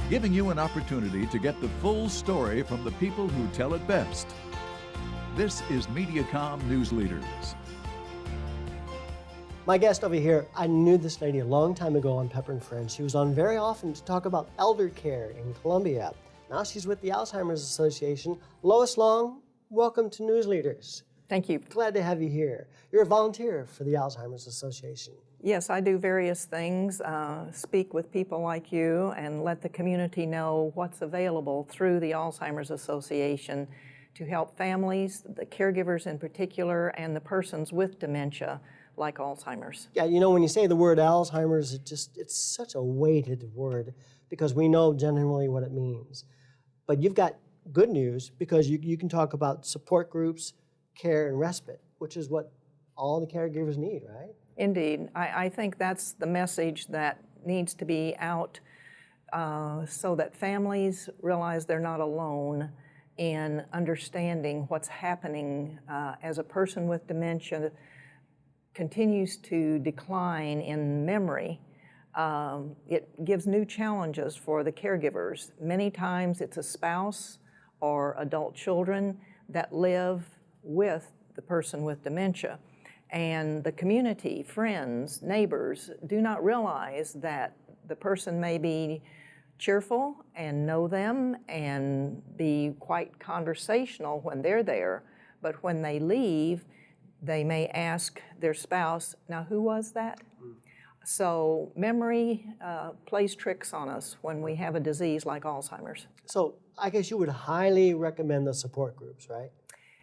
giving you an opportunity to get the full story from the people who tell it best. This is Mediacom Newsleaders. My guest over here, I knew this lady a long time ago on Pepper and Friends. She was on very often to talk about elder care in Columbia. Now she's with the Alzheimer's Association. Lois Long, welcome to Newsleaders. Thank you. Glad to have you here. You're a volunteer for the Alzheimer's Association. Yes, I do various things, speak with people like you and let the community know what's available through the Alzheimer's Association to help families, the caregivers in particular, and the persons with dementia like Alzheimer's. Yeah, you know, when you say the word Alzheimer's, it's such a weighted word because we know generally what it means. But you've got good news because you can talk about support groups, care, and respite, which is what all the caregivers need, right? Indeed. I think that's the message that needs to be out so that families realize they're not alone in understanding what's happening as a person with dementia continues to decline in memory. It gives new challenges for the caregivers. Many times it's a spouse or adult children that live with the person with dementia. And the community, friends, neighbors do not realize that the person may be cheerful and know them and be quite conversational when they're there, but when they leave, they may ask their spouse, now who was that? So memory plays tricks on us when we have a disease like Alzheimer's. So I guess you would highly recommend the support groups, right?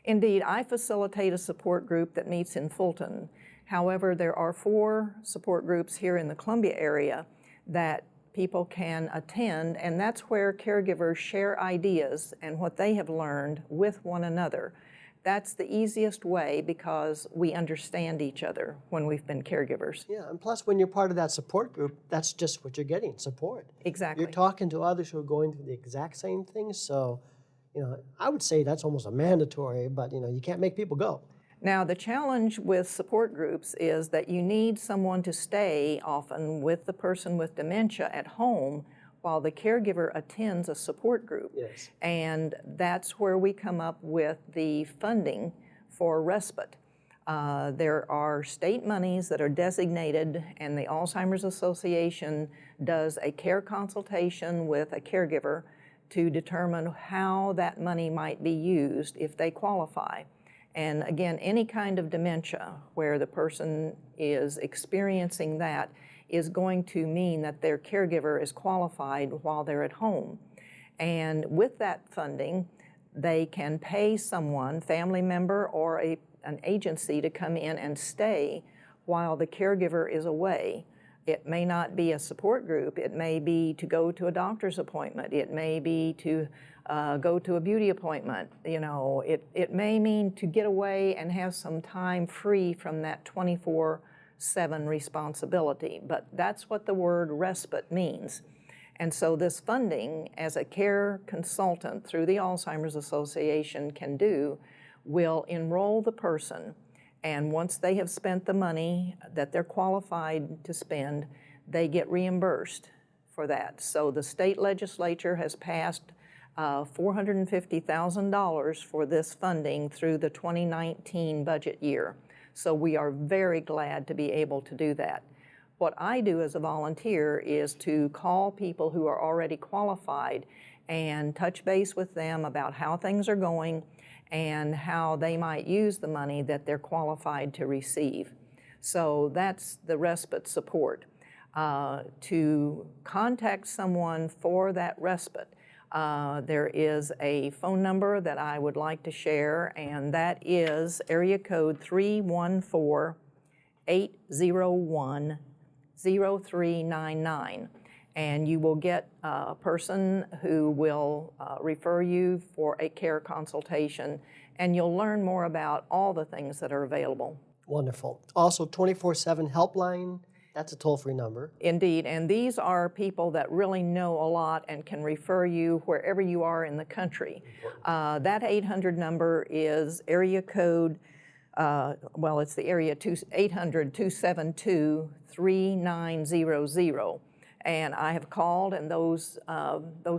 Indeed, I facilitate a support group that meets in Fulton. However, there are 4 support groups here in the Columbia area that people can attend, and that's where caregivers share ideas and what they have learned with one another. That's the easiest way because we understand each other when we've been caregivers. Yeah, and plus when you're part of that support group, that's just what you're getting, support. Exactly. You're talking to others who are going through the exact same things, so I would say that's almost a mandatory, but you can't make people go. Now, the challenge with support groups is that you need someone to stay often with the person with dementia at home while the caregiver attends a support group. Yes. And that's where we come up with the funding for respite. There are state monies that are designated, and the Alzheimer's Association does a care consultation with a caregiver to determine how that money might be used if they qualify. And again, any kind of dementia where the person is experiencing that is going to mean that their caregiver is qualified while they're at home. And with that funding, they can pay someone, family member or an agency, to come in and stay while the caregiver is away. It may not be a support group. It may be to go to a doctor's appointment. It may be to go to a beauty appointment. It may mean to get away and have some time free from that 24/7 responsibility. But that's what the word respite means. And so this funding, as a care consultant through the Alzheimer's Association can do, will enroll the person. And once they have spent the money that they're qualified to spend, they get reimbursed for that. So the state legislature has passed $450,000 for this funding through the 2019 budget year. So we are very glad to be able to do that. What I do as a volunteer is to call people who are already qualified and touch base with them about how things are going and how they might use the money that they're qualified to receive. So that's the respite support. To contact someone for that respite, there is a phone number that I would like to share, and that is area code 314-801-0399. And you will get a person who will refer you for a care consultation, and you'll learn more about all the things that are available. Wonderful. Also, 24/7 helpline, that's a toll-free number. Indeed, and these are people that really know a lot and can refer you wherever you are in the country. That 800 number is area code, it's the area 800-272-3900. And I have called, and those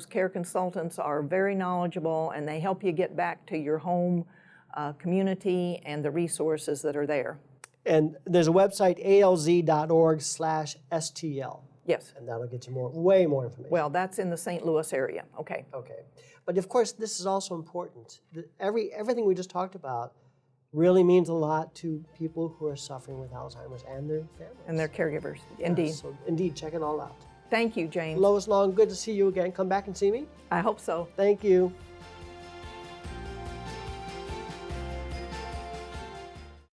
care consultants are very knowledgeable, and they help you get back to your home community and the resources that are there. And there's a website, alz.org/STL. Yes. And that'll get you way more information. Well, that's in the St. Louis area. Okay. Okay. But of course, this is also important. Everything we just talked about really means a lot to people who are suffering with Alzheimer's and their families. And their caregivers. Yeah, Indeed. So indeed, check it all out. Thank you, James. Lois Long, good to see you again. Come back and see me. I hope so. Thank you.